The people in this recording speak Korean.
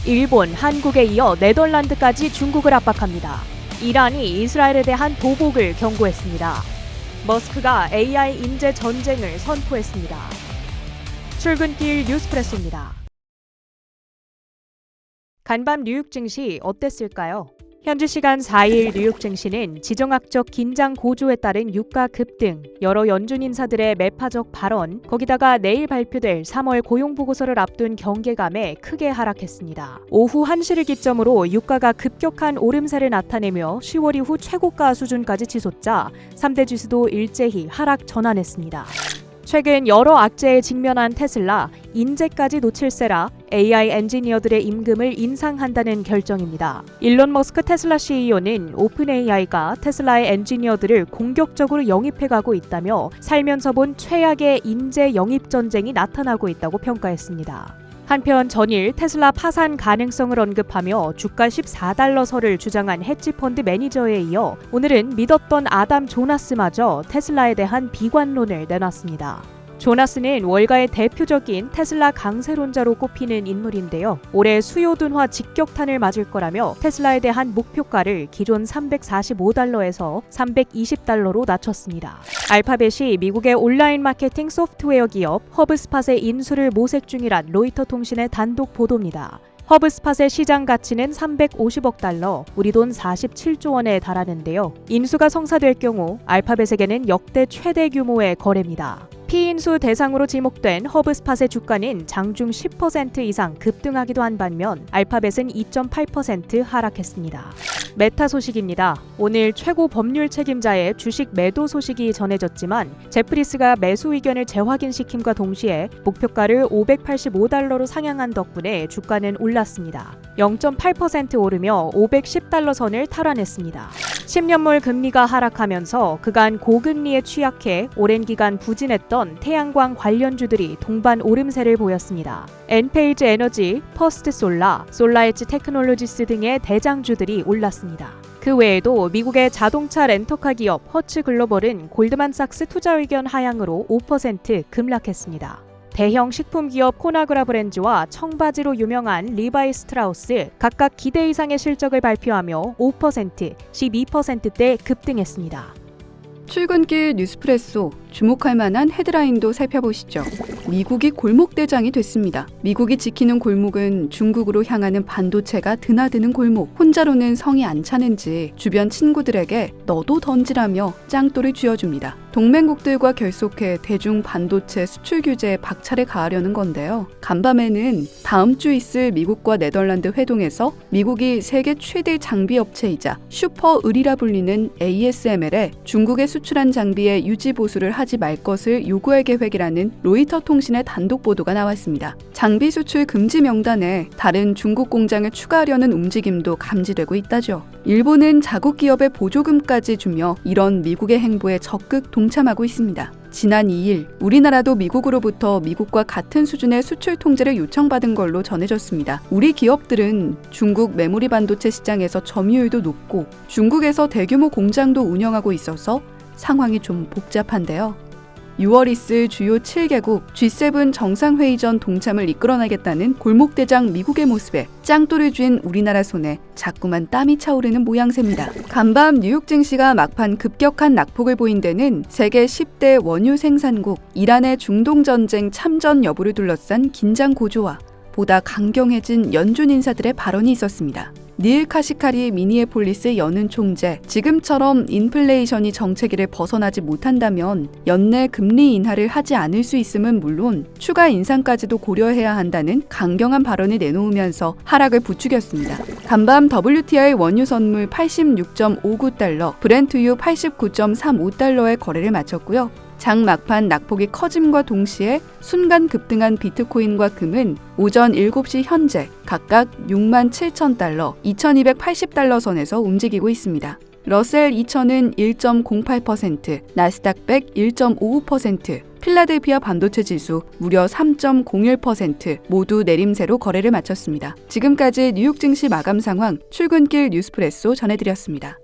일본, 한국에 이어 네덜란드까지 중국을 압박합니다. 이란이 이스라엘에 대한 보복을 경고했습니다. 머스크가 AI 인재 전쟁을 선포했습니다. 출근길 뉴스프레소입니다. 간밤 뉴욕 증시 어땠을까요? 현지 시간 4일 뉴욕 증시는 지정학적 긴장 고조에 따른 유가 급등, 여러 연준 인사들의 매파적 발언, 거기다가 내일 발표될 3월 고용보고서를 앞둔 경계감에 크게 하락했습니다. 오후 1시를 기점으로 유가가 급격한 오름세를 나타내며 10월 이후 최고가 수준까지 치솟자 3대 지수도 일제히 하락 전환했습니다. 최근 여러 악재에 직면한 테슬라, 인재까지 놓칠세라 AI 엔지니어들의 임금을 인상한다는 결정입니다. 일론 머스크 테슬라 CEO는 오픈 AI가 테슬라의 엔지니어들을 공격적으로 영입해가고 있다며 살면서 본 최악의 인재 영입 전쟁이 나타나고 있다고 평가했습니다. 한편 전일 테슬라 파산 가능성을 언급하며 주가 14달러설을 주장한 헤지펀드 매니저에 이어 오늘은 믿었던 아담 조나스마저 테슬라에 대한 비관론을 내놨습니다. 조나스는 월가의 대표적인 테슬라 강세론자로 꼽히는 인물인데요. 올해 수요 둔화 직격탄을 맞을 거라며 테슬라에 대한 목표가를 기존 345달러에서 320달러로 낮췄습니다. 알파벳이 미국의 온라인 마케팅 소프트웨어 기업 허브스팟의 인수를 모색 중이란 로이터 통신의 단독 보도입니다. 허브스팟의 시장 가치는 350억 달러, 우리 돈 47조 원에 달하는데요. 인수가 성사될 경우 알파벳에게는 역대 최대 규모의 거래입니다. 피인수 대상으로 지목된 허브스팟의 주가는 장중 10% 이상 급등하기도 한 반면 알파벳은 2.8% 하락했습니다. 메타 소식입니다. 오늘 최고 법률 책임자의 주식 매도 소식이 전해졌지만 제프리스가 매수 의견을 재확인시킴과 동시에 목표가를 585달러로 상향한 덕분에 주가는 올랐습니다. 0.8% 오르며 510달러 선을 탈환했습니다. 10년물 금리가 하락하면서 그간 고금리에 취약해 오랜 기간 부진했던 태양광 관련주들이 동반 오름세를 보였습니다. 엔페이즈 에너지, 퍼스트 솔라, 솔라엣지 테크놀로지스 등의 대장주들이 올랐습니다. 그 외에도 미국의 자동차 렌터카 기업 허츠 글로벌은 골드만삭스 투자 의견 하향으로 5% 급락했습니다. 대형 식품 기업 코나그라 브랜즈와 청바지로 유명한 리바이 스트라우스 각각 기대 이상의 실적을 발표하며 5%, 12%대 급등했습니다. 출근길 뉴스프레소, 주목할 만한 헤드라인도 살펴보시죠. 미국이 골목대장이 됐습니다. 미국이 지키는 골목은 중국으로 향하는 반도체가 드나드는 골목. 혼자로는 성이 안 차는지 주변 친구들에게 너도 던지라며 짱돌을 쥐어줍니다. 동맹국들과 결속해 대중 반도체 수출 규제에 박차를 가하려는 건데요. 간밤에는 다음 주 있을 미국과 네덜란드 회동에서 미국이 세계 최대 장비 업체이자 슈퍼을이라 불리는 ASML에 중국에 수출한 장비의 유지 보수를 하지 말 것을 요구할 계획이라는 로이터 통신의 단독 보도가 나왔습니다. 장비 수출 금지 명단에 다른 중국 공장을 추가하려는 움직임도 감지되고 있다죠. 일본은 자국 기업에 보조금까지 주며 이런 미국의 행보에 적극 동참하고 있습니다. 지난 2일 우리나라도 미국으로부터 미국과 같은 수준의 수출 통제를 요청받은 걸로 전해졌습니다. 우리 기업들은 중국 메모리 반도체 시장에서 점유율도 높고 중국에서 대규모 공장도 운영하고 있어서 상황이 좀 복잡한데요. 6월 있을 주요 7개국 G7 정상회의 전 동참을 이끌어나겠다는 골목대장 미국의 모습에 짱돌을 쥔 우리나라 손에 자꾸만 땀이 차오르는 모양새입니다. 간밤 뉴욕 증시가 막판 급격한 낙폭을 보인 데는 세계 10대 원유 생산국 이란의 중동전쟁 참전 여부를 둘러싼 긴장 고조와 보다 강경해진 연준 인사들의 발언이 있었습니다. 닐 카시카리 미니애폴리스 연은 총재, 지금처럼 인플레이션이 정체기를 벗어나지 못한다면 연내 금리 인하를 하지 않을 수 있음은 물론 추가 인상까지도 고려해야 한다는 강경한 발언을 내놓으면서 하락을 부추겼습니다. 간밤 WTI 원유 선물 86.59달러, 브렌트유 89.35달러의 거래를 마쳤고요. 장 막판 낙폭이 커짐과 동시에 순간 급등한 비트코인과 금은 오전 7시 현재 각각 67,000달러, 2,280달러 선에서 움직이고 있습니다. 러셀 2000은 1.08%, 나스닥 100 1.55%, 필라델피아 반도체 지수 무려 3.01% 모두 내림세로 거래를 마쳤습니다. 지금까지 뉴욕 증시 마감 상황 출근길 뉴스프레소 전해드렸습니다.